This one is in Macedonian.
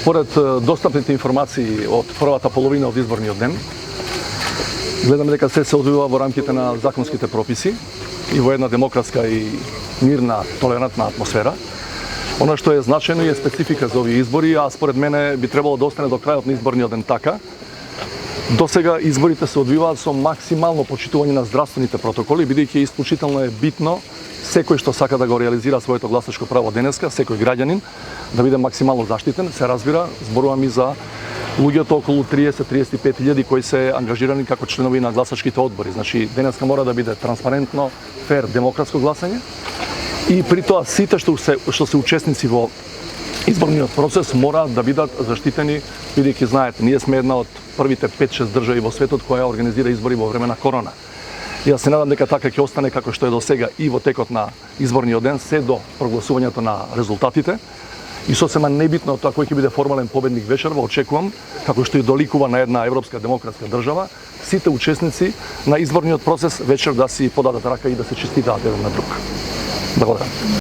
Според достапните информации од првата половина од изборниот ден, гледаме дека се одвива во рамките на законските прописи и во една демократска и мирна, толерантна атмосфера. Она што е значајно и е специфика за овие избори, а според мене би требало да остане до крајот на изборниот ден така. До сега изборите се одвиваат со максимално почитување на здравствените протоколи, бидејќи исклучително е битно секој што сака да го реализира своето гласачко право денеска, секој граѓанин, да биде максимално заштитен. Се разбира, зборувам и за луѓето околу 30-35 илјади кои се ангажирани како членови на гласачките одбори. Значи, денеска мора да биде транспарентно, фер, демократско гласање. И при тоа сите што се учесници во изборниот процес мораат да бидат заштитени, бидејќи знаете, ние сме една од првите 5-6 држави во светот која организира избори во време на корона. Јас се надам дека така ќе остане како што е до сега и во текот на изборниот ден, се до прогласувањето на резултатите. И сосема небитно тоа кој ќе биде формален победник вечерва, очекувам, како што и доликува на една европска демократска држава, сите учесници на изборниот процес вечер да си подадат рака и да се честитаат еден на друг. Благодарам.